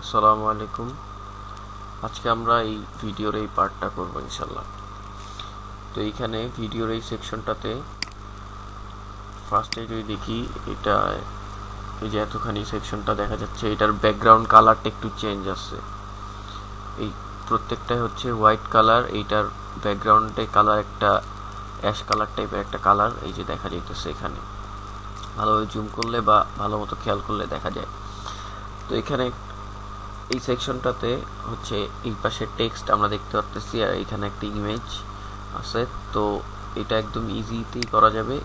আসসালামু আলাইকুম। আজকে আমরা এই ভিডিওর এই পার্টটা করব ইনশাল্লাহ। তো এইখানে ভিডিওর এই সেকশনটাতে ফার্স্টে যদি দেখি, এটা এই যে এতখানি সেকশনটা দেখা যাচ্ছে, এটার ব্যাকগ্রাউন্ড কালারটা একটু চেঞ্জ আছে। এই প্রত্যেকটাই হচ্ছে হোয়াইট কালার, এইটার ব্যাকগ্রাউন্ডে কালার একটা অ্যাশ কালার টাইপের একটা কালার এই যে দেখা যাইতেছে এখানে। ভালোভাবে জুম করলে বা ভালো মতো খেয়াল করলে দেখা যায়। তো এখানে এই সেকশনটাতে হচ্ছে এই পাশে টেক্সট আমরা দেখতে পাচ্ছি, আর এখানে একটা ইমেজ আছে। তো এটা একদম ইজিতেই করা যাবে।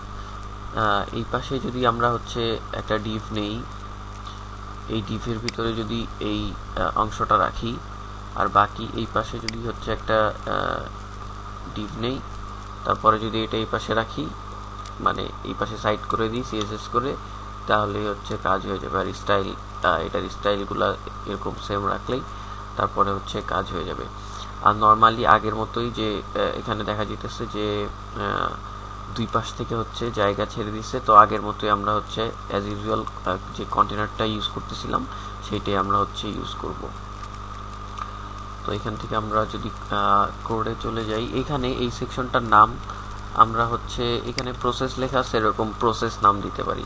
এই পাশে যদি আমরা হচ্ছে একটা ডিভ নেই, এই ডিভের ভিতরে যদি এই অংশটা রাখি, আর বাকি এই পাশে যদি হচ্ছে একটা ডিভ নেই, তারপরে যদি এটা এই পাশে রাখি, মানে এই পাশে সাইড করে দিই সিএসএস করে, তাহলে হচ্ছে কাজ হয়ে যাবে। আর স্টাইল, এটার স্টাইলগুলো এরকম সেম রাখলেই তারপরে হচ্ছে কাজ হয়ে যাবে। আর নর্মালি আগের মতোই যে এখানে দেখা যেতেছে যে দুই পাশ থেকে হচ্ছে জায়গা ছেড়ে দিচ্ছে, তো আগের মতোই আমরা হচ্ছে অ্যাজ ইউজুয়াল যে কন্টেনারটা ইউজ করতেছিলাম সেইটাই আমরা হচ্ছে ইউজ করব। তো এখান থেকে আমরা যদি কোডে চলে যাই, এখানে এই সেকশনটার নাম আমরা হচ্ছে এখানে প্রসেস লেখা আছে, এরকম প্রসেস নাম দিতে পারি।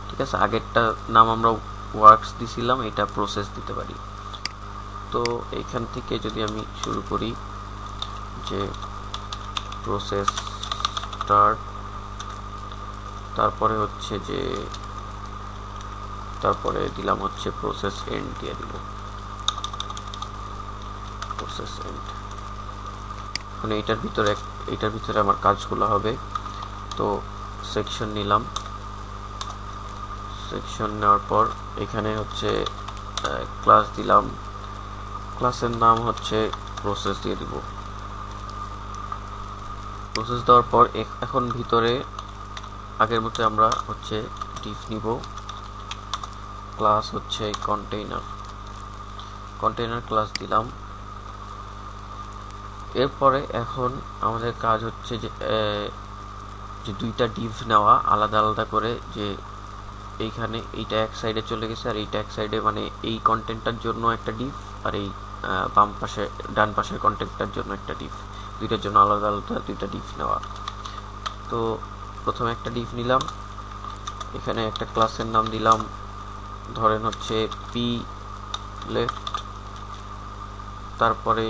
ঠিক আছে, আগেরটা নাম আমরা ওয়ার্কস দিছিলাম, এটা প্রসেস দিতে পারি। তো এখান থেকে যদি আমি শুরু করি যে প্রসেস স্টার্ট, তারপরে হচ্ছে যে তারপরে দিলাম হচ্ছে প্রসেস এন্ড দিয়ে দিব, প্রসেস এন্ড। মানে এইটার ভিতরে আমার কাজগুলো হবে। তো সেকশন নিলাম, সেকশন নেওয়ার পর এখানে হচ্ছে ক্লাস দিলাম, ক্লাসের নাম হচ্ছে প্রসেস দিয়ে দিব। প্রসেস দেওয়ার পর এখন ভিতরে আগের মতো আমরা হচ্ছে ডিভ নিব, ক্লাস হচ্ছে কন্টেইনার, কন্টেইনার ক্লাস দিলাম। এরপরে এখন আমাদের কাজ হচ্ছে যে দুইটা ডিভ নেওয়া আলাদা আলাদা করে, যে এইখানে এইটা এক সাইডে চলে গেছে আর এইটা এক সাইডে, মানে এই কন্টেন্টটার জন্য একটা ডিভ, আর এই বাম পাশে ডান পাশের কন্টেন্টটার জন্য একটা ডিভ, দুইটার জন্য আলাদা আলাদা দুইটা ডিভ নেওয়া। তো প্রথমে একটা ডিভ নিলাম, এখানে একটা ক্লাসের নাম দিলাম, ধরেন হচ্ছে পি লেফট। তারপরে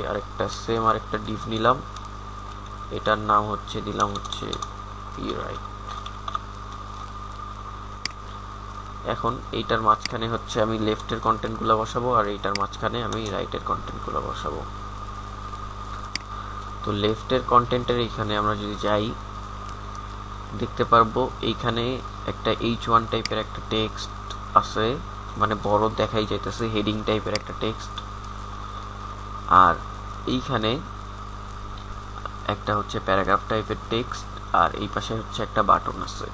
আরেকটা ডিভ নিলাম, এটার নাম হচ্ছে দিলাম হচ্ছে পি রাইট। এখন এইটার মাঝখানে হচ্ছে আমি লেফটের কন্টেন্টগুলো বসাবো, আর এইটার মাঝখানে আমি রাইটের কন্টেন্টগুলো বসাবো। তো লেফটের কন্টেন্টের এইখানে আমরা যদি যাই, দেখতে পারবো এইখানে একটা H1 টাইপের একটা টেক্সট আছে, মানে বড় দেখাই যাইতেছে, হেডিং টাইপের একটা টেক্সট। আর এইখানে একটা হচ্ছে প্যারাগ্রাফ টাইপের টেক্সট, আর এই পাশে হচ্ছে একটা বাটন আছে।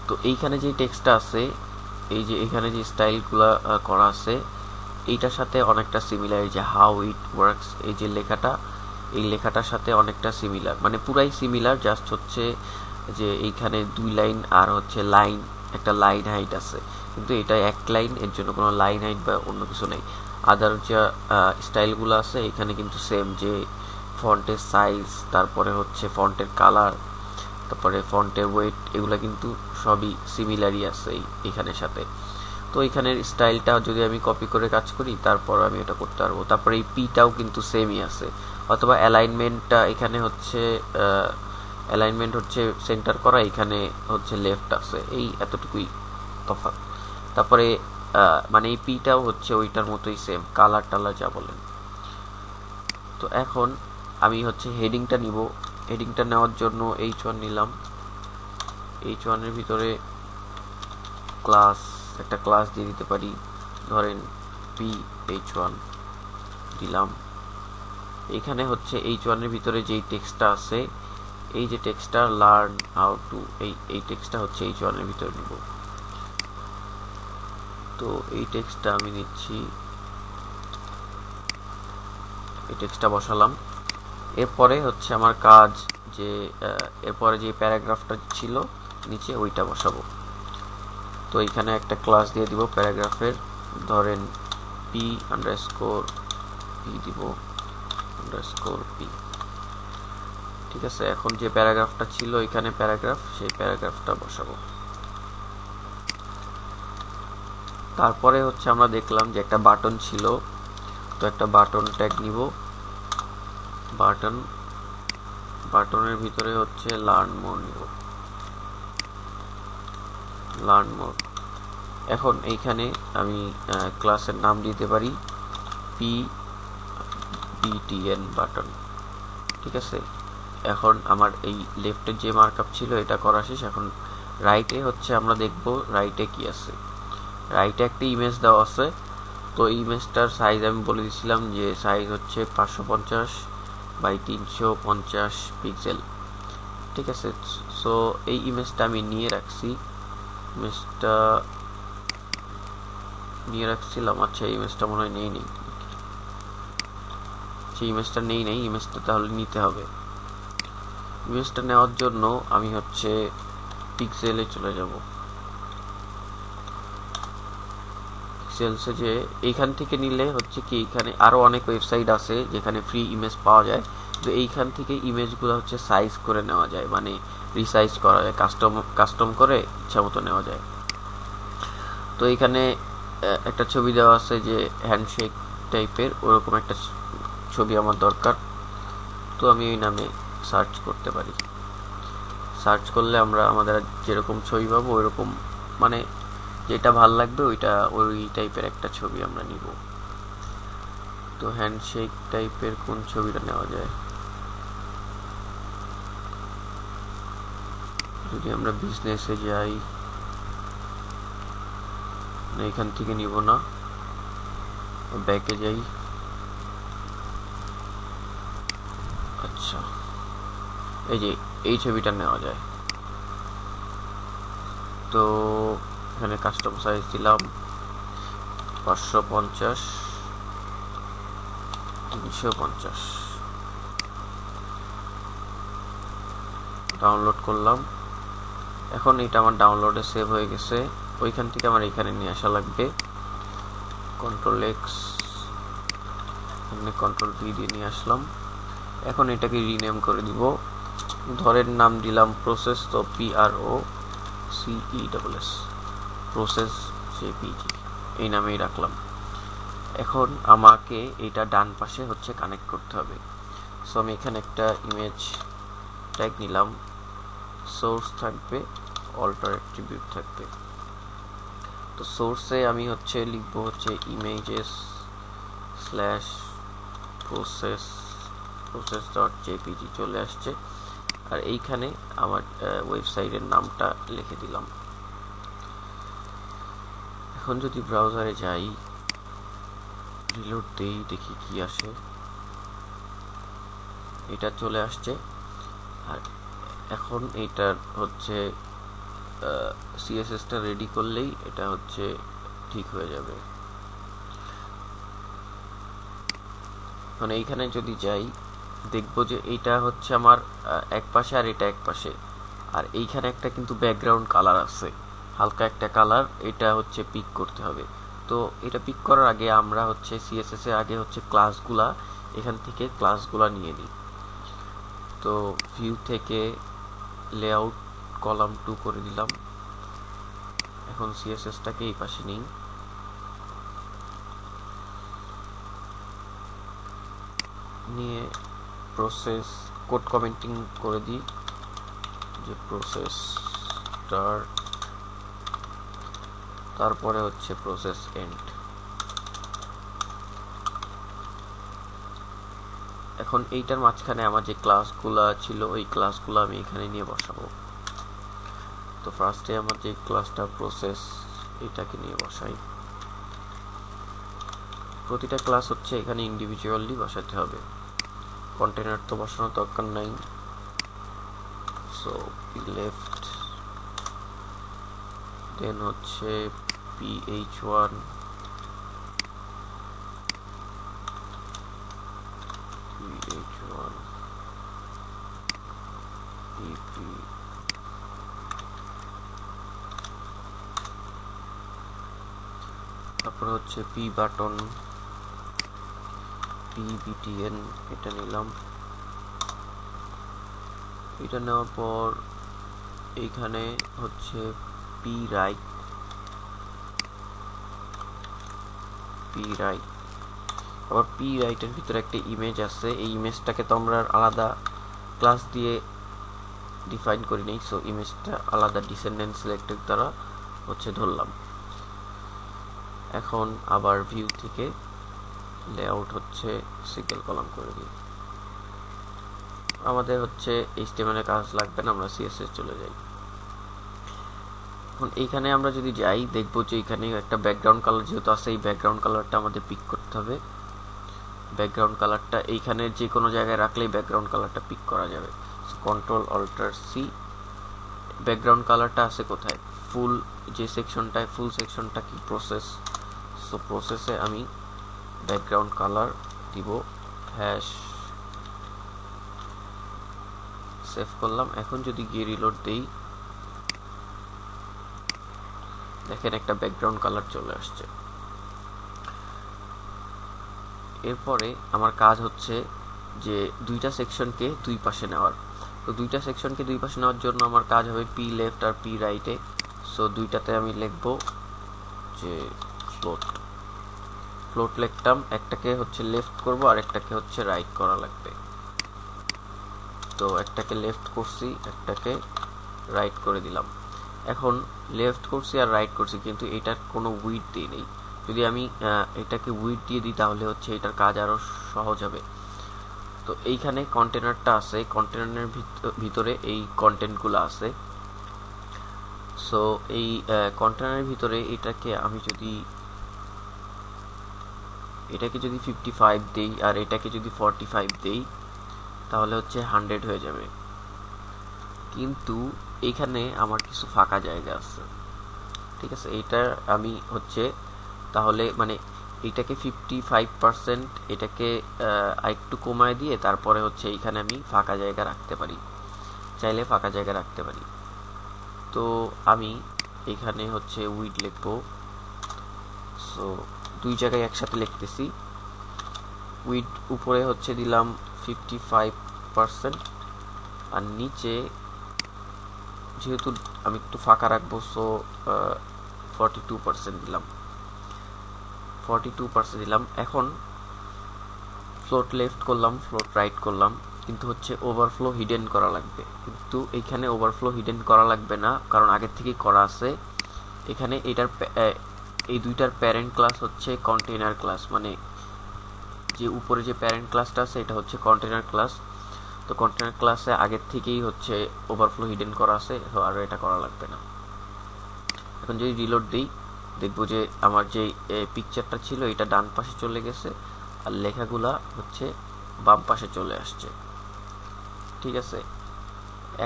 তো এইখানে যে টেক্সটটা আছে, এই যে এখানে যে স্টাইলগুলো করা আছে, এইটার সাথে অনেকটা সিমিলার। যে হাউ ইট ওয়ার্কস, এই যে লেখাটা, এই লেখাটার সাথে অনেকটা সিমিলার, মানে পুরাই সিমিলার, জাস্ট হচ্ছে যে এইখানে দুই লাইন আর হচ্ছে লাইন, একটা লাইন হাইট আছে, কিন্তু এটা এক লাইন, এর জন্য কোনো লাইন হাইট বা অন্য কিছু নেই। আদার যে স্টাইলগুলো আছে এখানে কিন্তু সেম, যে ফন্টের সাইজ, তারপরে হচ্ছে ফন্টের কালার, তারপরে ফন্টের ওয়েট, এগুলো কিন্তু সবই সিমিলারই আছে এখানের সাথে। তো এখানের স্টাইলটা যদি আমি কপি করে কাজ করি, তারপর আমি এটা করতে পারবো। তারপরে এই পিটাও কিন্তু সেমই আছে, অথবা অ্যালাইনমেন্টটা এখানে হচ্ছে অ্যালাইনমেন্ট হচ্ছে সেন্টার করা, এখানে হচ্ছে লেফট আছে, এই এতটুকুই তফাৎ। তারপরে মানে এই পিটাও হচ্ছে ওইটার মতোই সেম, কালার টালার যা বলেন। তো এখন আমি হচ্ছে হেডিংটা নিব, হেডিংটা নেওয়ার জন্য H1 নিলাম, H1 এর ভিতরে ক্লাস, একটা ক্লাস দিয়ে দিতে পারি, ধরেন PH1 দিলাম। এখানে হচ্ছে H1 এর ভিতরে যেই টেক্সটটা আছে, এই যে টেক্সটটা লার্ন হাউ টু, এই টেক্সটটা হচ্ছে H1 এর ভিতরে নিব। তো এই টেক্সটটা আমি নিচ্ছি, এই টেক্সটটা বসালাম। এরপরে হচ্ছে আমার কাজ যে এরপরে যে প্যারাগ্রাফটা ছিল নিচে, ওইটা বসাবো। তো এখানে একটা ক্লাস দিয়ে দিব প্যারাগ্রাফের, ধরেন পি আন্ডারস্কোর পি দিব আন্ডারস্কোর পি। ঠিক আছে, এখন যে প্যারাগ্রাফটা ছিল এখানে প্যারাগ্রাফ, সেই প্যারাগ্রাফটা বসাবো। তারপরে হচ্ছে আমরা দেখলাম যে একটা বাটন ছিল, তো একটা বাটন ট্যাগ নিব। বাটনের ভিতরে হচ্ছে লার্ন মোর নিব, লার্ন মোর। এখন এইখানে আমি ক্লাসের নাম দিতে পারি PBTN বাটন। ঠিক আছে, এখন আমার এই লেফটের যে মার্কআপ ছিল এটা করা শেষ। এখন রাইটে হচ্ছে আমরা দেখব রাইটে কি আছে। রাইটে একটা ইমেজ দেওয়া আছে, তো ইমেজটার সাইজ আমি বলে দিয়েছিলাম যে সাইজ হচ্ছে 550 বাই 350 পিক্সেল। ঠিক আছে, সো এই ইমেজটা আমি নিয়ে রাখছিলাম। আচ্ছা, এই ইমেজটা মনে হয় নেই, সেই ইমেজটা নেই, ইমেজটা তাহলে নিতে হবে। ইমেজটা নেওয়ার জন্য আমি হচ্ছে পিক্সেলে চলে যাব। পিক্সেলসে যে এইখান থেকে নিলে হচ্ছে কি, এখানে আরো অনেক ওয়েবসাইট আছে যেখানে ফ্রি ইমেজ পাওয়া যায়, তো এইখান থেকে ইমেজগুলো হচ্ছে সাইজ করে নেওয়া যায়, মানে রিসাইজ করা যায়, কাস্টম করে ইচ্ছা মতো নেওয়া যায়। তো এইখানে একটা ছবি দেওয়া আছে যে হ্যান্ডশেক টাইপের, ওরকম একটা ছবি আমার দরকার। তো আমি ওই নামে সার্চ করতে পারি। সার্চ করলে আমরা আমাদের যেরকম ছবি পাবো ওইরকম, মানে যেটা ভাল লাগবে ওই টাইপের একটা ছবি আমরা নিব। তো হ্যান্ডশেক টাইপের কোন ছবিটা নেওয়া যায়? যদি আমরা বিজনেসে যাই, এখান থেকে নিব না, ব্যাকে যাই। আচ্ছা, এই যে এই ছবিটা নেওয়া যায়। তো এখানে কাস্টম সাইজ দিলাম 550 350। ডাউনলোড করলাম। এখন এটা আমার ডাউনলোডে সেভ হয়ে গেছে। ওইখান থেকে আমার এখানে নিয়ে আসা লাগবে। Ctrl+X, Ctrl+V দিয়ে নিয়ে আসলাম। এখন এটাকে রিনেম করে দিব। ধরেন নাম দিলাম প্রসেস, তো PROCESS, প্রসেস JPG, এই নামেই রাখলাম। এখন আমাকে এটা ডান পাশে হচ্ছে কানেক্ট করতে হবে। সো আমি এখানে একটা ইমেজ ট্যাগ নিলাম, সোর্স থাকবে, অল্টার অ্যাট্রিবিউট থাকবে। তো সোর্সে আমি হচ্ছে লিখবো হচ্ছে images/process.jpg চলে আসছে। আর এইখানে আমার ওয়েবসাইটের নামটা লিখে দিলাম। এখন যদি ব্রাউজারে যাই, রিলোড দেই, দেখি কি আসে। এটা চলে আসছে। আর এখন এইটার হচ্ছে CSS টা রেডি করলেই এটা হচ্ছে ঠিক হয়ে যাবে। এখন এইখানে যদি যাই, দেখবো যে এইটা হচ্ছে আমার এক পাশে আর এটা এক পাশে, আর এইখানে একটা কিন্তু ব্যাকগ্রাউন্ড কালার আছে, হালকা একটা কালার, এটা হচ্ছে পিক করতে হবে। তো এটা পিক করার আগে আমরা হচ্ছে CSS এর আগে হচ্ছে ক্লাসগুলা, এখান থেকে ক্লাসগুলা নিয়ে নিই। তো ভিউ থেকে লেআউট কলাম 2 করে দিলাম। এখন CSS টাকে এই পাশে নিই, নিয়ে প্রসেস কোড কমেন্টিং করে দিই যে প্রসেস স্টার্ট, তারপরে হচ্ছে প্রসেস এন্ড। এখন এইটার মাঝখানে আমার যে ক্লাসগুলা ছিল ওই ক্লাসগুলো আমি এখানে নিয়ে বসাবো। তো ফার্স্টে আমার যে ক্লাসটা প্রসেস, এটাকে নিয়ে বসাই। প্রতিটা ক্লাস হচ্ছে এখানে ইন্ডিভিজুয়ালি বসাতে হবে, কন্টেনার তো বসানোর দরকার নাই। সো লেফট, দেন হচ্ছে PH1, EP, তারপরে হচ্ছে পি বাটন, PBTN এটা নিলাম। এটা নেওয়ার পর এইখানে হচ্ছে পি রাইট, আবার পি রাইটের ভিতরে একটা ইমেজ আছে, এই ইমেজটাকে তো আমরা আলাদা ক্লাস দিয়ে ডিফাইন করি নাই, সো ইমেজটা আলাদা ডিসেন্ডেন্ট সিলেক্টের দ্বারা হচ্ছে ধরলাম। এখন আবার ভিউ থেকে লেআউট হচ্ছে সিঙ্গেল কলাম করে দিই। আমাদের হচ্ছে HTML এর কাজ লাগবে না, আমরা CSS চলে যাই। এখন এইখানে আমরা যদি যাই দেখবো যে এখানে একটা ব্যাকগ্রাউন্ড কালার যেহেতু আছে, এই ব্যাকগ্রাউন্ড কালারটা আমাদের পিক করতে হবে। ব্যাকগ্রাউন্ড কালারটা এইখানে যে কোনো জায়গায় রাখলেই ব্যাকগ্রাউন্ড কালারটা পিক করা যাবে। Ctrl+Alt+C। ব্যাকগ্রাউন্ড কালারটা আছে কোথায়? ফুল যে সেকশনটায়, ফুল সেকশনটা কি প্রসেস, সো প্রসেসে আমি ব্যাকগ্রাউন্ড কালার দিব হ্যাশ, সেভ করলাম। এখন যদি গিয়ে রিলোড দেই দেখেন একটা ব্যাকগ্রাউন্ড কালার চলে আসছে। এরপরে আমার কাজ হচ্ছে যে দুইটা সেকশনকে দুই পাশে নেওয়ার। তো দুইটা সেকশনকে দুই পাশে নেওয়ার জন্য আমার কাজ হবে পি লেফট আর পি রাইটে। সো দুইটাতে আমি লিখবো যে ফ্লোট লিখতাম, একটাকে হচ্ছে লেফট করব আর একটাকে হচ্ছে রাইট করা লাগবে। তো একটাকে লেফট করছি, একটাকে রাইট করে দিলাম। এখন লেফট করছি আর রাইট করছি, কিন্তু এটার কোনো উইডথ দিই নেই। যদি আমি এটাকে উইডথ দিয়ে দিই তাহলে হচ্ছে এটার কাজ আরো সহজ হবে। তো এইখানে কন্টেনারটা আছে, কন্টেনারের ভিতরে এই কন্টেন্টগুলো আছে। সো এই কন্টেনারের ভিতরে এটাকে যদি 55 দেই আর এটাকে যদি 45 দেই তাহলে হচ্ছে 100 হয়ে যাবে। কিন্তু এখানে আমার কিছু ফাঁকা জায়গা আছে, ঠিক আছে? এটা আমি হচ্ছে তাহলে মানে এটাকে 55%, এটাকে আরেকটু কমায় দিয়ে তারপরে হচ্ছে এইখানে আমি ফাঁকা জায়গা রাখতে পারি, চাইলে ফাঁকা জায়গা রাখতে পারি। তো আমি এখানে হচ্ছে উইড লিখবো। সো দুই জায়গায় একসাথে লিখতেছি। উইড উপরে হচ্ছে দিলাম 55% আর নিচে যেহেতু আমি একটু ফাঁকা রাখবো সো 42% দিলাম। 42% দিলাম। এখন ফ্লোট লেফট করলাম, ফ্লোট রাইট করলাম, কিন্তু হচ্ছে ওভারফ্লো হিডেন করা লাগবে। কিন্তু এইখানে ওভারফ্লো হিডেন করা লাগবে না, কারণ আগের থেকেই করা আছে। এখানে এই দুইটার প্যারেন্ট ক্লাস হচ্ছে কন্টেইনার ক্লাস, মানে যে উপরে যে প্যারেন্ট ক্লাসটা আছে এটা হচ্ছে কন্টেইনার ক্লাস। তো কন্টেইনার ক্লাসে আগের থেকেই হচ্ছে ওভারফ্লো হিডেন করা আছে, আর এটা করা লাগবে না। এখন যদি রিলোড দিই দেখবো যে আমার যে পিকচারটা ছিল এটা ডান পাশে চলে গেছে আর লেখাগুলা হচ্ছে বাম পাশে চলে আসছে, ঠিক আছে?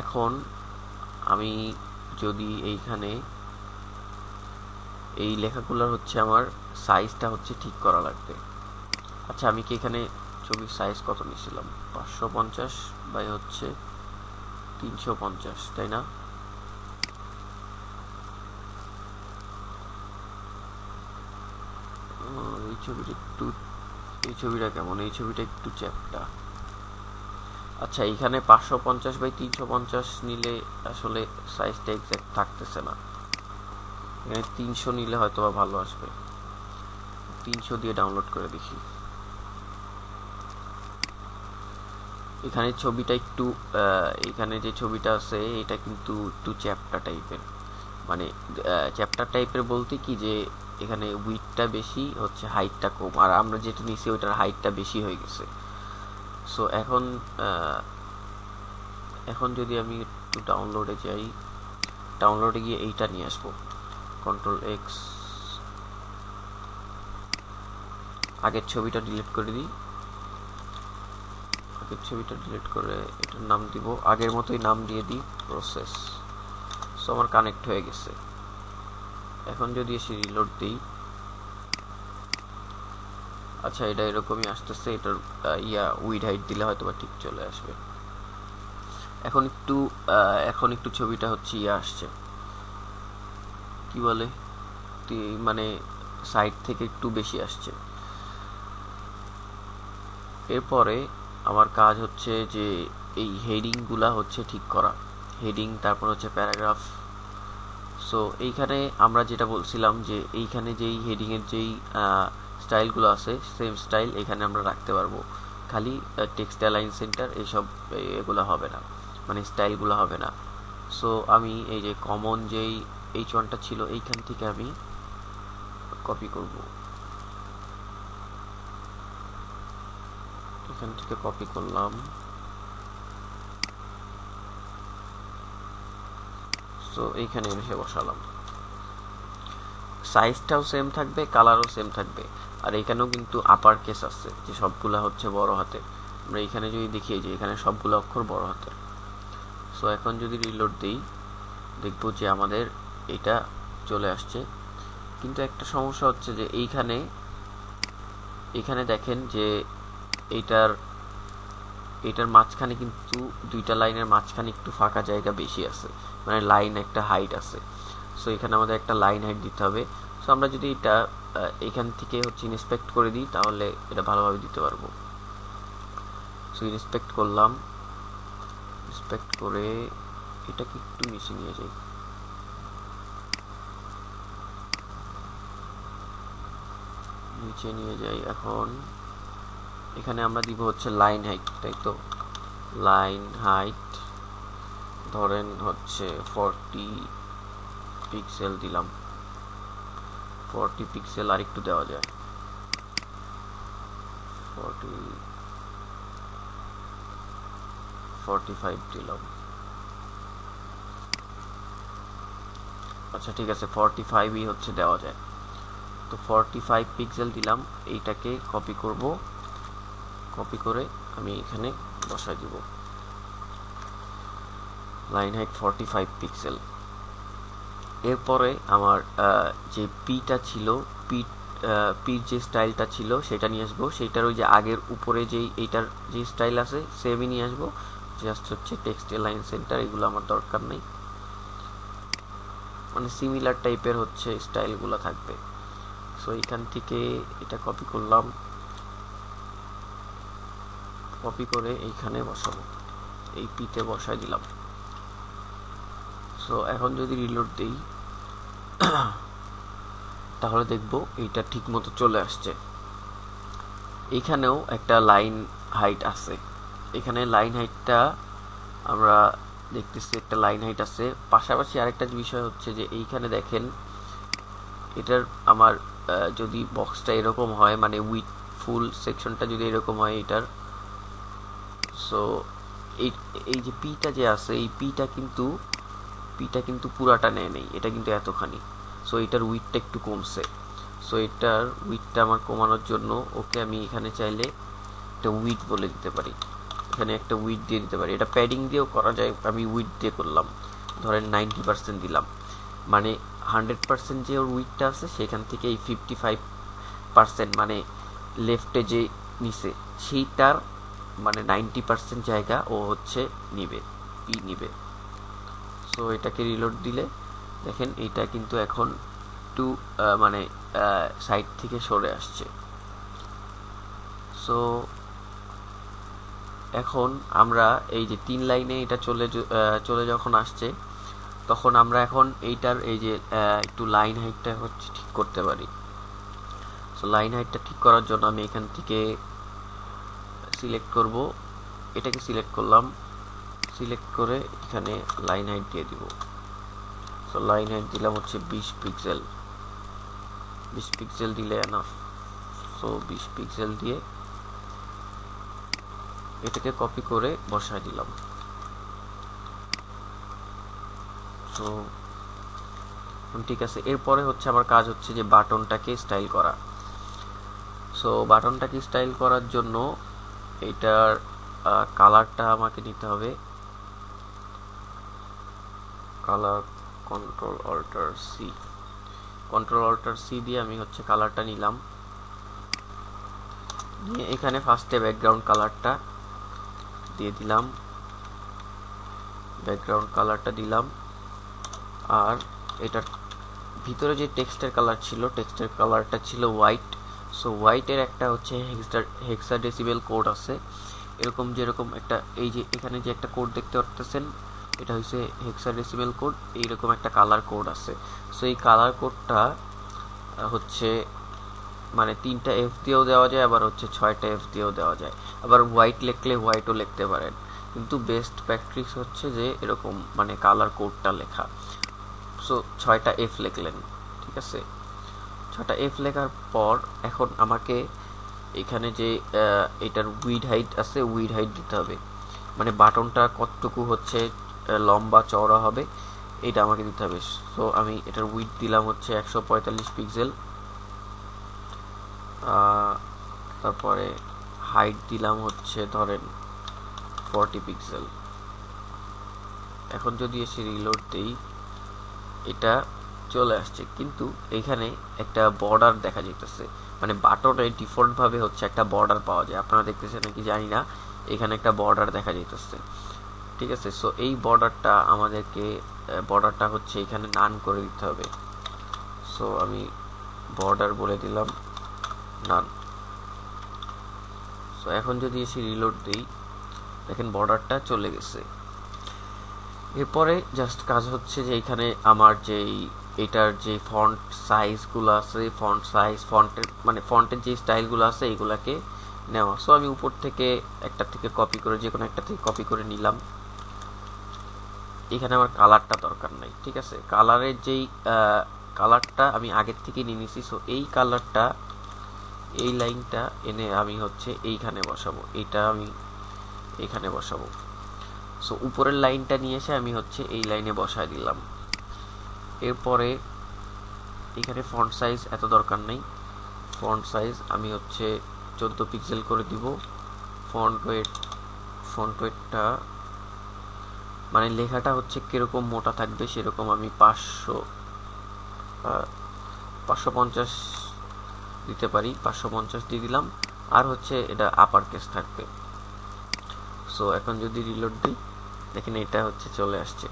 এখন আমি যদি এইখানে এই লেখাগুলোর হচ্ছে আমার সাইজটা হচ্ছে ঠিক করা লাগবে। আচ্ছা, আমি কি এখানে ছবির সাইজ কত নিয়েছিলাম? 550 বাই হচ্ছে 350, তাই না? এই ছবিটা কেমন? এই ছবিটা একটু চ্যাপ্টা। আচ্ছা, এখানে 550 বাই 350 নিলে আসলে সাইজটা এক্সাক্ট থাকতেছে না। এখানে 300 নিলে হয়তো বা ভালো আসবে। 300 দিয়ে ডাউনলোড করে দেখি। এখানে ছবিটা একটু এখানে যে ছবিটা আছে এটা কিন্তু একটু চ্যাপ্টা টাইপের, মানে চ্যাপ্টার টাইপের বলতে কি যে এখানে উইডথটা বেশি হচ্ছে, হাইটটা কম, আর আমরা যেটা নিছি ওইটার হাইটটা বেশি হয়ে গেছে। সো এখন যদি আমি একটু ডাউনলোডে যাই, ডাউনলোডে গিয়ে এইটা নিয়ে আসবো, Ctrl+X, আগের ছবিটা ডিলিট করে দিই। আগের ছবিটা ডিলিট করে এটার নাম দিব, আগের মতোই নাম দিয়ে দিই প্রসেস। সো আমার কানেক্ট হয়ে গেছে। এখন যদি এসে রিলোড দিই, আচ্ছা এটা এরকমই আসতেছে। এটার উইড হাইট দিলে হয়তো বা ঠিক চলে আসবে। এখন একটু ছবিটা হচ্ছে আসছে, কি বলে মানে সাইড থেকে একটু বেশি আসছে। এরপরে আমার কাজ হচ্ছে যে এই হেডিংগুলা হচ্ছে ঠিক করা, হেডিং, তারপর হচ্ছে প্যারাগ্রাফ। সো এইখানে আমরা যেটা বলছিলাম যে এইখানে যেই হেডিংয়ের যেই স্টাইলগুলো আছে সেম স্টাইল এখানে আমরা রাখতে পারবো, খালি টেক্সট অ্যালাইন সেন্টার এইসব এগুলো হবে না, মানে স্টাইলগুলো হবে না। সো আমি এই যে কমন যেই H1টা ছিল এইখান থেকে আমি কপি করব, এখান থেকে কপি করলাম। সো এইখানে এসে বসালাম, সাইজটাও সেম থাকবে, কালারও সেম থাকবে। আর এখানেও কিন্তু আপার কেস আছে, যে সবগুলা হচ্ছে বড় হাতের। আমরা এখানে যদি দেখি যে এখানে সবগুলো অক্ষর বড় হাতের। সো এখন যদি রিলোড দিই দেখব যে আমাদের এটা চলে আসছে। কিন্তু একটা সমস্যা হচ্ছে যে এইখানে দেখেন যে এটার মাঝখানে কিন্তু দুইটা লাইনের মাঝখানে একটু ফাঁকা জায়গা বেশি আছে, মানে লাইন একটা হাইট আছে। সো এখানে আমাদের একটা লাইন হাইট দিতে হবে। সো আমরা যদি এটা এখান থেকে হচ্ছে ইন্সপেক্ট করে দিই তাহলে এটা ভালোভাবে দিতে পারবো। সো ইন্সপেক্ট করলাম, ইন্সপেক্ট করে এটাকে একটু নিচে নিয়ে যাই, নিচে নিয়ে যাই। এখন এখানে আমরা দিব হচ্ছে লাইন হাইট, তাই তো? লাইন হাইট ধরেন হচ্ছে 40 পিক্সেল দিলাম, 40 পিক্সেল আর একটু দেওয়া যায়, 45 দিলাম। আচ্ছা ঠিক আছে, 45ই হচ্ছে দেওয়া যায়। তো 45 পিক্সেল দিলাম, এইটাকে কপি করব, কপি করে আমি এখানে বসাই দিব লাইন হাইট 45 পিক্সেল। এরপরে আমার যে পিটা ছিল, পির যে স্টাইলটা ছিল সেটা নিয়ে আসবো, সেটার ওই যে আগের উপরে যেই এইটার যে স্টাইল আছে সেমই নিয়ে আসবো, জাস্ট হচ্ছে টেক্সট অ্যালাইন সেন্টার এগুলো আমার দরকার নেই, মানে সিমিলার টাইপের হচ্ছে স্টাইলগুলো থাকবে। সো এখান থেকে এটা কপি করলাম, কপি করে এইখানে বসাবো, এই পিতে বসাই দিলাম। সো এখন যদি রিলোড দিই তাহলে দেখব এইটা ঠিক মতো চলে আসছে। এখানেও একটা লাইন হাইট আছে, এখানে লাইন হাইটটা আমরা দেখতেছি একটা লাইন হাইট আছে। পাশাপাশি আরেকটা বিষয় হচ্ছে যে এইখানে দেখেন এটার আমার যদি বক্সটা এরকম হয়, মানে উইথ ফুল সেকশনটা যদি এরকম হয় এটার, সো এই যে পিটা যে আছে এই পিটা কিন্তু পুরাটা নেয় নেই, এটা কিন্তু এতখানি। সো এটার উইথটা একটু কমছে। সো এটার উইথটা আমার কমানোর জন্য ওকে আমি এখানে চাইলে একটা উইথ বলে দিতে পারি, এখানে একটা উইথ দিয়ে দিতে পারি। এটা প্যাডিং দিয়েও করা যায়, আমি উইথ দিয়ে করলাম, ধরেন 90% দিলাম, মানে 100% যে ওর উইথটা আছে সেখান থেকে এই 55% মানে লেফটে যে নিচে সেইটার মানে 90% জায়গা ও হচ্ছে নিবে। সো এটাকে রিলোড দিলে দেখেন এইটা কিন্তু এখন একটু মানে সাইড থেকে সরে আসছে। সো এখন আমরা এই যে 3 লাইনে এটা চলে যখন আসছে তখন আমরা এখন এইটার এই যে একটু লাইন হাইটটা হচ্ছে ঠিক করতে পারি। সো লাইন হাইটটা ঠিক করার জন্য আমি এখান থেকে সিলেক্ট করব, এটাকে সিলেক্ট করলাম, সিলেক্ট করে এখানে লাইন হাইট দিয়ে দিব। সো লাইন হাইট দিলাম হচ্ছে 20 পিক্সেল, 20 পিক্সেল দিলে এনাফ। সো 20 পিক্সেল দিয়ে এটাকে কপি করে বসায় দিলাম। সো ঠিক আছে, এরপরে হচ্ছে আমার কাজ হচ্ছে যে বাটনটাকে স্টাইল করা। সো বাটনটাকে স্টাইল করার জন্য এটার কালারটা আমাকে নিতে হবে, কালার কন্ট্রোল অল্টার সি দিয়ে আমি হচ্ছে কালারটা নিলাম, নিয়ে এখানে ফার্স্টে ব্যাকগ্রাউন্ড কালারটা দিয়ে দিলাম, ব্যাকগ্রাউন্ড কালারটা দিলাম। আর এটার ভিতরে যে টেক্সটের কালার ছিল, টেক্সটের কালারটা ছিল হোয়াইট। সো হোয়াইটের একটা হচ্ছে হেক্সাডেসিমেল কোড আছে, এরকম যেরকম একটা, এই যে এখানে যে একটা কোড দেখতে পারতেছেন, এটা হচ্ছে হেক্সাডেসিমেল কোড, এইরকম একটা কালার কোড আছে। সো এই কালার কোডটা হচ্ছে মানে 3টা এফ দিয়েও দেওয়া যায়, আবার হচ্ছে 6টা এফ দিয়েও দেওয়া যায়, আবার হোয়াইট লিখলে হোয়াইটও লিখতে পারেন, কিন্তু বেস্ট প্র্যাকটিস হচ্ছে যে এরকম মানে কালার কোডটা লেখা। সো 6টা এফ লিখলেন, ঠিক আছে। 6টা এফ লেখার পর এখন আমাকে এখানে যে এটার উইড হাইট আছে, উইড হাইট দিতে হবে, মানে বাটনটা কতটুকু হচ্ছে লম্বা চওড়া হবে এটা আমাকে দিতে হবে। সো আমি এটার উইড দিলাম হচ্ছে 145 পিক্সেল, তারপরে হাইট দিলাম হচ্ছে ধরেন 40 পিক্সেল। এখন যদি এসে রিলোড দেই, এটা চলে আসছে, কিন্তু এখানে একটা বর্ডার দেখা যেতেছে, মানে বাটনে ডিফল্ট ভাবে হচ্ছে একটা বর্ডার পাওয়া যায়, আপনারা দেখতেছেন নাকি জানি না, এখানে একটা বর্ডার দেখা যেতেছে, ঠিক আছে। সো এই বর্ডারটা আমাদেরকে, বর্ডারটা হচ্ছে এখানে নান করে দিতে হবে। সো আমি বর্ডার বলে দিলাম নান। সো এখন যদি এসে রিলোড দিই, দেখেন বর্ডারটা চলে গেছে। এরপরে জাস্ট কাজ হচ্ছে যে এখানে আমার যেই এটার যে ফন্ট সাইজগুলো আছে, ফন্ট সাইজ, ফন্টের মানে ফন্টের যে স্টাইলগুলো আছে এইগুলাকে নেওয়া। সো আমি উপর থেকে একটা থেকে কপি করে, যে কোনো একটা থেকে কপি করে নিলাম। এখানে আমার কালারটা দরকার নাই, ঠিক আছে। কালারের যেই কালারটা আমি আগের থেকে নিয়ে নিছি, সো এই কালারটা, এই লাইনটা এনে আমি হচ্ছে এইখানে বসাবো, এইটা আমি এখানে বসাবো। সো উপরের লাইনটা নিয়ে এসে আমি হচ্ছে এই লাইনে বসায় দিলাম। এরপরে এখানে ফন্ট সাইজ এত দরকার নেই, ফন্ট সাইজ আমি হচ্ছে 14 পিক্সেল করে দিব। ফন্ট ওয়েটটা মানে লেখাটা হচ্ছে কিরকম মোটা থাকবে সেরকম আমি 550 দিতে পারি, 550 দিয়ে দিলাম। আর হচ্ছে এটা আপার কেস থাকবে। সো এখন যদি রিলোড দিই, দেখেন এটা হচ্ছে চলে আসছে।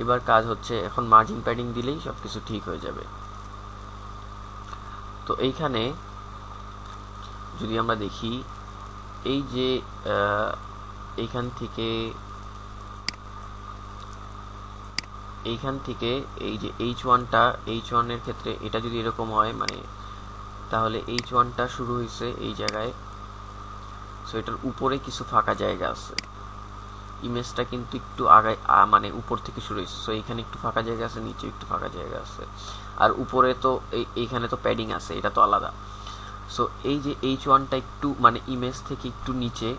এবার কাজ হচ্ছে এখন মার্জিন প্যাডিং দিলেই সবকিছু ঠিক হয়ে যাবে। তো এইখানে যদি আমরা দেখি, এই যে এইখান থেকে এই যে H1 এর ক্ষেত্রে এটা যদি এরকম হয়, মানে তাহলে H1টা শুরু হয়েছে এই জায়গায়। সো এটার উপরে কিছু ফাঁকা জায়গা আছে, ইমেজটা কিন্তু একটু আগে মানে উপর থেকে শুরু হয়েছে। সো এইখানে একটু ফাঁকা জায়গা আছে, নিচে একটু ফাঁকা জায়গা আছে, আর উপরে তো এইখানে তো প্যাডিং আছে, এটা তো আলাদা। সো এই যে H1টা একটু মানে ইমেজ থেকে একটু নিচে,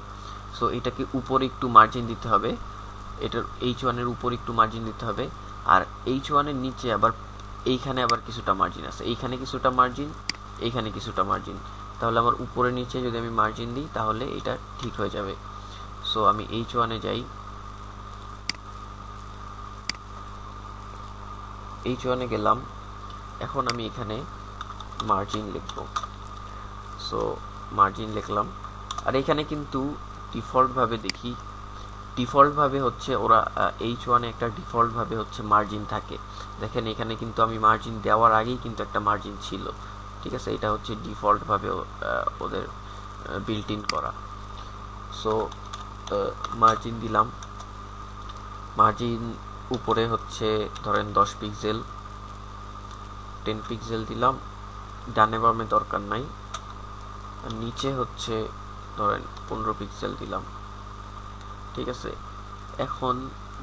সো এটাকে উপরে একটু মার্জিন দিতে হবে, এটার H1 এর উপর একটু মার্জিন দিতে হবে। আর H1 এর নিচে আবার এইখানে আবার কিছুটা মার্জিন আছে, এইখানে কিছুটা মার্জিন, এইখানে কিছুটা মার্জিন। তাহলে আমার উপরে নিচে যদি আমি মার্জিন দিই তাহলে এটা ঠিক হয়ে যাবে। সো আমি H1 এ যাই, H1 এ গেলাম। এখন আমি এখানে মার্জিন লিখব। সো মার্জিন লিখলাম। আর এখানে কিন্তু ডিফল্টভাবে দেখি, ডিফল্টভাবে হচ্ছে ওরা H1 এ একটা ডিফল্টভাবে হচ্ছে মার্জিন থাকে। দেখেন এখানে কিন্তু আমি মার্জিন দেওয়ার আগেই কিন্তু একটা মার্জিন ছিল, ঠিক আছে। এটা হচ্ছে ডিফল্টভাবে ওদের বিল্ট ইন করা। সো মার্জিন দিলাম, মার্জিন উপরে হচ্ছে ধরেন 10 পিক্সেল, 10 পিক্সেল দিলাম, ডানে বামে দরকার নাই। আর নিচে হচ্ছে ধরেন 15 পিক্সেল দিলাম, ঠিক আছে। এখন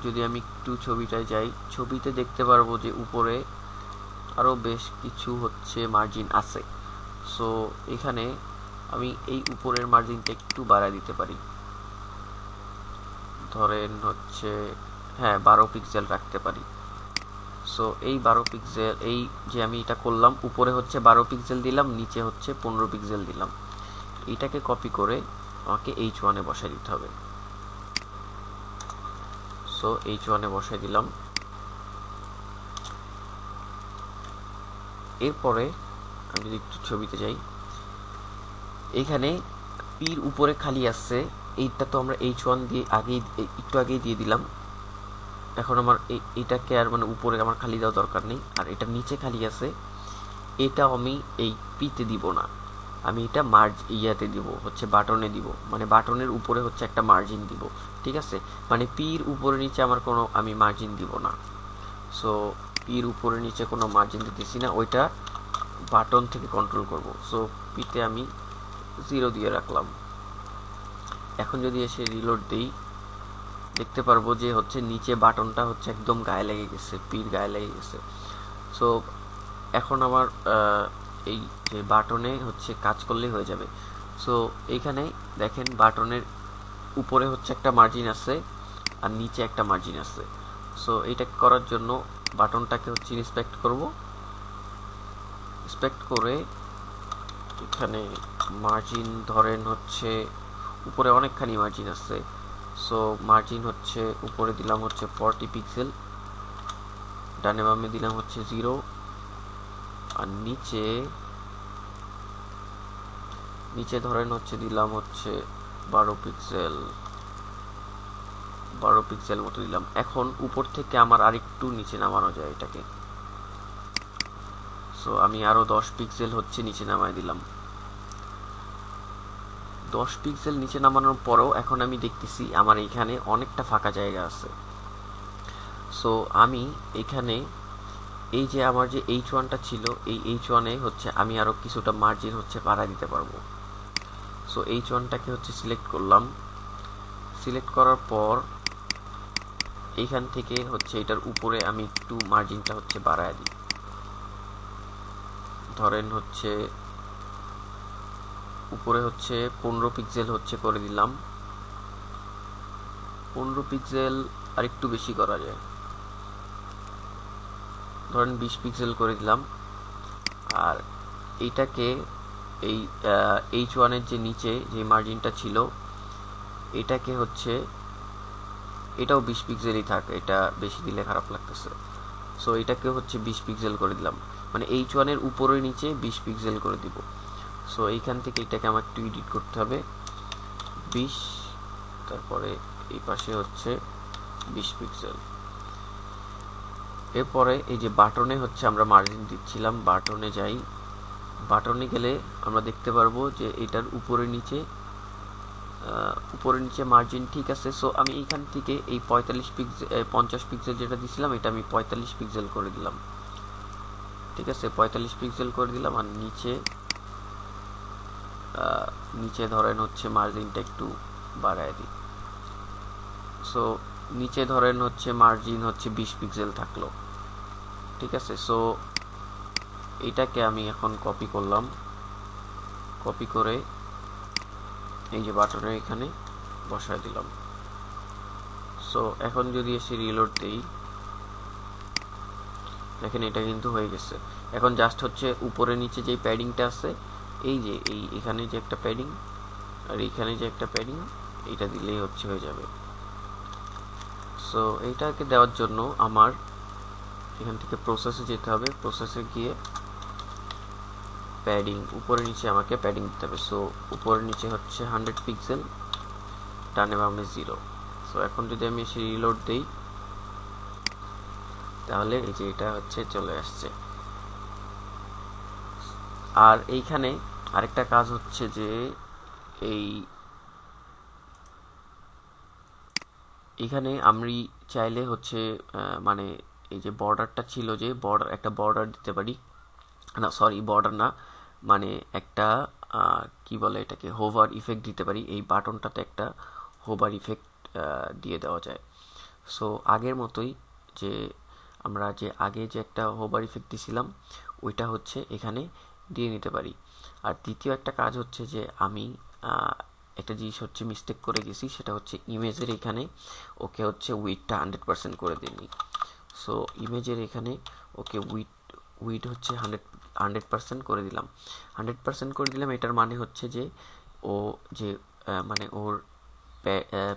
যদি আমি একটু ছবিটায় যাই, ছবিতে দেখতে পারবো যে উপরে আরো বেশ কিছু হচ্ছে মার্জিন আছে। সো এখানে আমি এই উপরের মার্জিনটা একটু বাড়ায় দিতে পারি, ধরেন হচ্ছে 12 পিক্সেল রাখতে পারি। সো এই 12 পিক্সেল, এই যে আমি এটা করলাম, উপরে হচ্ছে 12 পিক্সেল দিলাম, নিচে হচ্ছে 15 পিক্সেল দিলাম। এটাকে কপি করে আমাকে H1 এ বসাই দিতে হবে। সো H1 এ বসাই দিলাম। এরপরে আমি যদি একটু ছবিতে যাই, এখানে পির উপরে খালি আছে, এইটা তো আমরা H1 দিয়ে একটু আগেই দিয়ে দিলাম। এখন আমার এটাকে আর মানে উপরে আমার খালি দেওয়া দরকার নেই, আর এটা নিচে খালি আছে, এটা আমি এই পিতে দিব না, আমি এটা ইয়াতে দিব, হচ্ছে বাটনে দিব, মানে বাটনের উপরে হচ্ছে একটা মার্জিন দিব। ঠিক আছে, মানে পির উপরে নিচে আমার কোনো আমি মার্জিন দিব না। সো পির উপরে নিচে কোনো মার্জিন দিতেছি না, ওইটা বাটন থেকে কন্ট্রোল করব। সো পিতে আমি 0 দিয়ে রাখলাম। এখন যদি এসে রিলোড দিই, দেখতে পারবো যে হচ্ছে নিচে বাটনটা হচ্ছে একদম গায়ে লেগে গেছে, পির গায়ে লেগে গেছে। সো এখন আমার এই যে বাটনে হচ্ছে কাজ করলেই হয়ে যাবে। সো এইখানে দেখেন বাটনের উপরে হচ্ছে একটা মার্জিন আছে আর নিচে একটা মার্জিন আছে। সো এইটা করার জন্য বাটনটাকে হচ্ছে ইন্সপেক্ট করব, ইন্সপেক্ট করে এখানে মার্জিন ধরেন হচ্ছে উপরে অনেকখানি মার্জিন আছে। সো মার্জিন হচ্ছে উপরে দিলাম হচ্ছে 40 পিক্সেল, ডানে বামে দিলাম হচ্ছে 0, আর নিচে ধরেন হচ্ছে দিলাম হচ্ছে 12 পিক্সেল, 12 পিক্সেল মতো দিলাম। এখন উপর থেকে আমার আরেকটু নিচে নামানো যায় এটাকে। সো আমি আরো 10 পিক্সেল হচ্ছে নিচে নামাই দিলাম। 10 পিক্সেল নিচে নামানোর পরেও এখন আমি দেখতেছি আমার এখানে অনেকটা ফাঁকা জায়গা আছে। সো আমি এখানে এই যে আমার যে H1টা ছিল, এই H1-এ হচ্ছে আমি আরো কিছুটা মার্জিন হচ্ছে বাড়ায় দিতে পারবো। সো H1টাকে হচ্ছে সিলেক্ট করলাম, সিলেক্ট করার পর এইখান থেকে হচ্ছে এটার উপরে আমি একটু মার্জিনটা হচ্ছে বাড়ায় দিই, ধরেন হচ্ছে উপরে হচ্ছে 15 পিক্সেল হচ্ছে করে দিলাম। 15 পিক্সেল আর একটু বেশি করা যায়, ধরেন 20 পিক্সেল করে দিলাম। আর এইটাকে এই H1-এর যে নিচে যে মার্জিনটা ছিল, এটাকে হচ্ছে এটাও 20 পিক্সেলই থাকে, এটা বেশি দিলে খারাপ লাগতেছে। সো এটাকে হচ্ছে 20 পিক্সেল করে দিলাম, মানে H1-এর উপরে নিচে 20 পিক্সেল করে দিব। সো এইখান থেকে এটাকে আমার একটু এডিট করতে হবে, 20, তারপরে এই পাশে হচ্ছে 20 পিক্সেল। এরপরে এই যে বাটনে হচ্ছে আমরা মার্জিন দিচ্ছিলাম, বাটনে যাই, বাটনে গেলে আমরা দেখতে পারবো যে এটার উপরে নিচে মার্জিন ঠিক আছে। সো আমি এইখান থেকে এই 50 পিক্সেল যেটা দিছিলাম, এটা আমি 45 পিক্সেল করে দিলাম। ঠিক আছে, 45 পিক্সেল করে দিলাম। আর নিচে ধরেন হচ্ছে মার্জিনটা একটু বাড়ায় দিই। সো নিচে ধরেন হচ্ছে মার্জিন হচ্ছে 20 পিক্সেল থাকলো। ঠিক আছে, সো এটাকে আমি এখন কপি করলাম, কপি করে এই যে বাটনের এখানে বসায় দিলাম। সো এখন যদি এসে রিলোড দেই, দেখেন এটা কিন্তু হয়ে গেছে। এখন জাস্ট হচ্ছে উপরে নিচে যে প্যাডিংটা আছে, এই যে এখানে যে একটা প্যাডিং আর এইখানে যে একটা প্যাডিং, এটা দিলেই হচ্ছে হয়ে যাবে। সো এইটাকে দেওয়ার জন্য আমার এখান থেকে প্রসেসে যেতে হবে, প্রসেসে গিয়ে প্যাডিং উপরে নিচে আমাকে প্যাডিং দিতে হবে। সো উপরে নিচে হচ্ছে 100 পিক্সেল, ডানে বামে 0। সো এখন যদি আমি এসে রিলোড দেই, তাহলে এই যে এটা হচ্ছে চলে আসছে। আর এইখানে আরেকটা কাজ হচ্ছে যে এইখানে আমি চাইলে হচ্ছে মানে এই যে বর্ডারটা ছিল, যে একটা বর্ডার দিতে পারি, না সরি বর্ডার না, মানে একটা কি বলে এটাকে, হোভার ইফেক্ট দিতে পারি। এই বাটনটাতে একটা হোভার ইফেক্ট দিয়ে দেওয়া যায়। সো আগের মতোই যে আমরা যে আগে যে একটা হোভার ইফেক্ট দিছিলাম, ওইটা হচ্ছে এখানে দিয়ে নিতে পারি। আর দ্বিতীয় একটা কাজ হচ্ছে যে আমি একটা জিনিস হচ্ছে মিস্টেক করে গেছি, সেটা হচ্ছে ইমেজের এখানে ওকে হচ্ছে উইডটা 100% করে দিইনি। সো ইমেজের এখানে ওকে উইড হচ্ছে 100% করে দিলাম। 100% করে দিলাম, এটার মানে হচ্ছে যে ও যে মানে ওর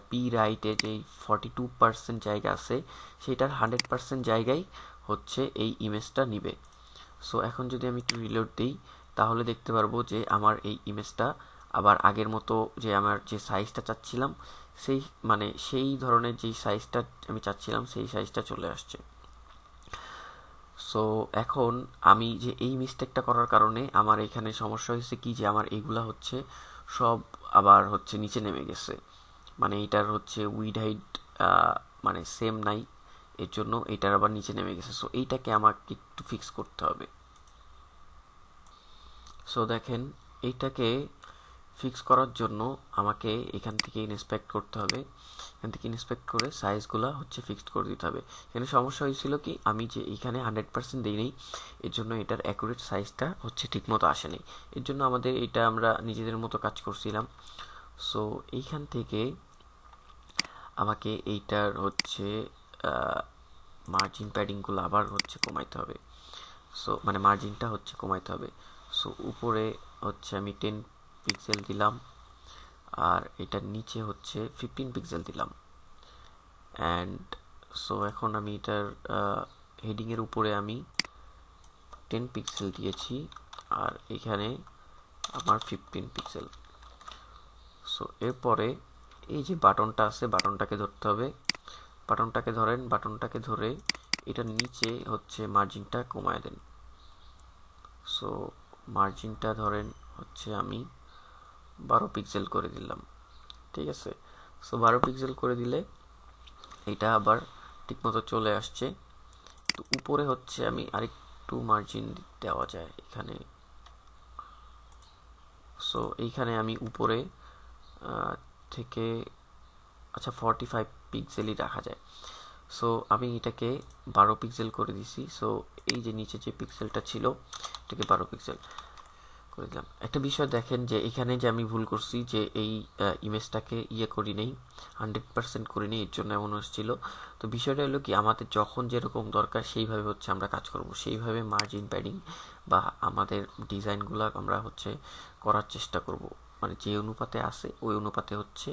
পি রাইটে যে 42% জায়গা আছে, সেটার 100% জায়গায় হচ্ছে এই ইমেজটা নিবে। সো এখন যদি আমি একটু রিলোড দিই, তাহলে দেখতে পারবো যে আমার এই ইমেজটা আবার আগের মতো যে আমার যে সাইজটা চাচ্ছিলাম সেই ধরনের যেই সাইজটা আমি চাচ্ছিলাম সেই সাইজটা চলে আসছে। সো এখন আমি যে এই মিস্টেকটা করার কারণে আমার এখানে সমস্যা হয়েছে কি, যে আমার এইগুলা হচ্ছে সব আবার হচ্ছে নিচে নেমে গেছে, মানে এটার হচ্ছে উইড হাইট মানে সেম নাই, এর জন্য এটার আবার নিচে নেমে গেছে। সো এইটাকে আমাকে একটু ফিক্স করতে হবে। সো দেখেন, এইটাকে ফিক্স করার জন্য আমাকে এখান থেকে ইন্সপেক্ট করতে হবে, এখান থেকে ইন্সপেক্ট করে সাইজগুলো হচ্ছে ফিক্সড করে দিতে হবে। এখানে সমস্যা হয়েছিল কি, আমি যে এখানে 100% দিই নেই, এর জন্য এটার অ্যাকুরেট সাইজটা হচ্ছে ঠিকমতো আসেনি। এর জন্য আমাদের এটা আমরা নিজেদের মতো কাজ করছিলাম। সো এইখান থেকে আমাকে এইটার হচ্ছে মার্জিন প্যাডিংগুলো আবার হচ্ছে কমাইতে হবে। সো মানে মার্জিনটা হচ্ছে কমাইতে হবে। সো উপরে হচ্ছে আমি 10 পিক্সেল দিলাম, আর এটার নিচে হচ্ছে 15 পিক্সেল দিলাম। অ্যান্ড সো এখন আমি এটার হেডিংয়ের উপরে আমি 10 পিক্সেল দিয়েছি, আর এখানে আমার 15 পিক্সেল। সো এরপরে এই যে বাটনটা আছে, বাটনটাকে ধরতে হবে, বাটনটাকে ধরেন, বাটনটাকে ধরে এটার নিচে হচ্ছে মার্জিনটা কমায় দেন। সো মার্জিনটা ধরেন হচ্ছে আমি 12 পিক্সেল করে দিলাম, ঠিক আছে। সো 12 পিক্সেল করে দিলে এটা আবার ঠিকমতো চলে আসছে। তো উপরে হচ্ছে আমি আরেকটু মার্জিন দেওয়া যায় এখানে। সো এইখানে আমি উপরে থেকে আচ্ছা 45 পিক্সেলই রাখা যায়। সো আমি এটাকে 12 পিক্সেল করে দিছি। সো এই যে নিচে যে পিক্সেলটা ছিল এটাকে 12 পিক্সেল করে দিলাম। একটা বিষয় দেখেন যে এখানে যে আমি ভুল করছি, যে এই ইমেজটাকে করি নেই, 100% করি নেই, এর জন্য এমন হচ্ছিল। তো বিষয়টা হলো কি, আমাদের যখন যেরকম দরকার সেইভাবে হচ্ছে আমরা কাজ করব, সেইভাবে মার্জিন প্যাডিং বা আমাদের ডিজাইনগুলো আমরা হচ্ছে করার চেষ্টা করব, মানে যে অনুপাতে আছে ওই অনুপাতে হচ্ছে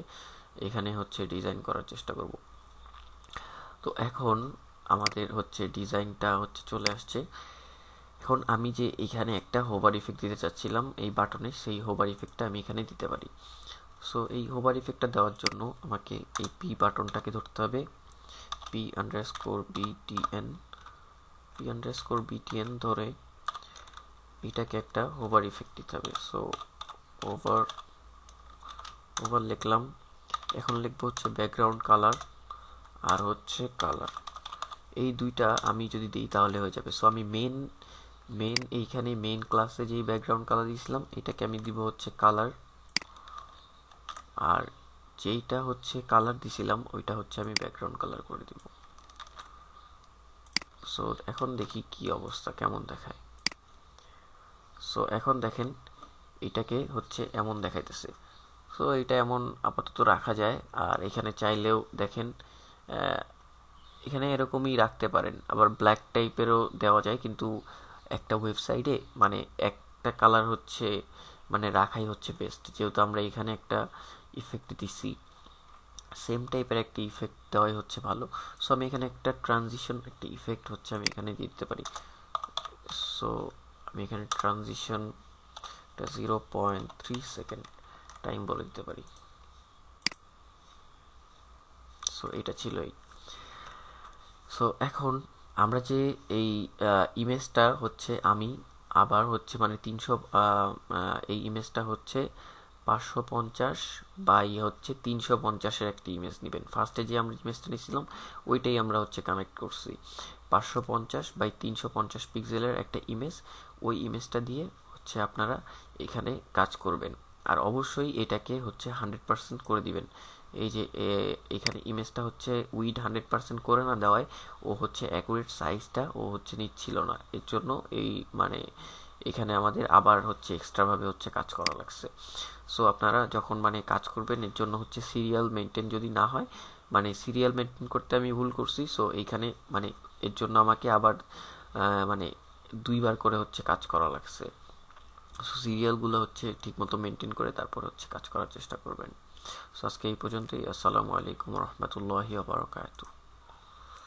এখানে হচ্ছে ডিজাইন করার চেষ্টা করব। তো এখন আমাদের হচ্ছে ডিজাইনটা হচ্ছে চলে আসছে। এখন আমি যে এখানে একটা হোভার ইফেক্ট দিতে চাচ্ছিলাম এই বাটনে, সেই হোভার ইফেক্টটা আমি এখানে দিতে পারি। সো এই হোভার ইফেক্টটা দেওয়ার জন্য আমাকে এই পি বাটনটাকে ধরতে হবে, p_btn ধরে এটাকে একটা হোভার ইফেক্ট দিতে হবে। সো ওভার লিখলাম। এখন লিখবো হচ্ছে ব্যাকগ্রাউন্ড কালার আর হচ্ছে কালার, এই দুইটা আমি যদি দিই তাহলে হয়ে যাবে। সো আমি এইখানে মেইন ক্লাসে যেই ব্যাকগ্রাউন্ড কালার দিয়েছিলাম এটাকে আমি দিব হচ্ছে কালার, আর যেইটা হচ্ছে কালার দিছিলাম ওইটা হচ্ছে আমি ব্যাকগ্রাউন্ড কালার করে দিব। সো এখন দেখি কি অবস্থা, কেমন দেখায়। সো এখন দেখেন এটাকে হচ্ছে এমন দেখাইতেছে। সো এটা এমন আপাতত রাখা যায়। আর এখানে চাইলেও দেখেন এখানে এরকমই রাখতে পারেন, আবার ব্ল্যাক টাইপেরও দেওয়া যায়, কিন্তু একটা ওয়েবসাইটে মানে একটা কালার হচ্ছে মানে রাখাই হচ্ছে বেস্ট, যেহেতু আমরা এখানে একটা ইফেক্ট দিছি, সেম টাইপের একটা ইফেক্ট দেওয়াই হচ্ছে ভালো। সো আমি এখানে একটা ট্রানজিশন একটা ইফেক্ট হচ্ছে আমি এখানে দিয়ে দিতে পারি। সো আমি এখানে ট্রানজিশন 0.3 সেকেন্ড টাইম বলে দিতে পারি। সো এটা ছিল এই। সো এখন আমরা যে এই ইমেজটা হচ্ছে আমি আবার হচ্ছে মানে 300 এই ইমেজটা হচ্ছে 550 বাই হচ্ছে 350-এর একটা ইমেজ নেবেন। ফার্স্টে যে আমরা ইমেজটা নিয়েছিলাম ওইটাই আমরা হচ্ছে কানেক্ট করছি, 550 বাই 350 পিক্সেলের একটা ইমেজ। ওই ইমেজটা দিয়ে হচ্ছে আপনারা এখানে কাজ করবেন, আর অবশ্যই এটাকে হচ্ছে 100% করে দিবেন। এই যে এখানে ইমেজটা হচ্ছে উইড 100% করে না দেওয়ায় ও হচ্ছে অ্যাকুরেট সাইজটা ও হচ্ছে নিচ্ছিল না, এর জন্য এই মানে এখানে আমাদের আবার হচ্ছে এক্সট্রাভাবে হচ্ছে কাজ করা লাগছে। সো আপনারা যখন মানে কাজ করবেন এর জন্য হচ্ছে সিরিয়াল মেনটেন যদি না হয়, মানে সিরিয়াল মেনটেন করতে আমি ভুল করছি। সো এইখানে মানে এর জন্য আমাকে আবার মানে 2বার করে হচ্ছে কাজ করা লাগছে। সো সিরিয়ালগুলো হচ্ছে ঠিকমতো মেনটেন করে তারপর হচ্ছে কাজ করার চেষ্টা করবেন। সো আজকে এই পর্যন্তই। আসসালামু আলাইকুম রহমতুল্লাহি ওয়া বারাকাতুহু।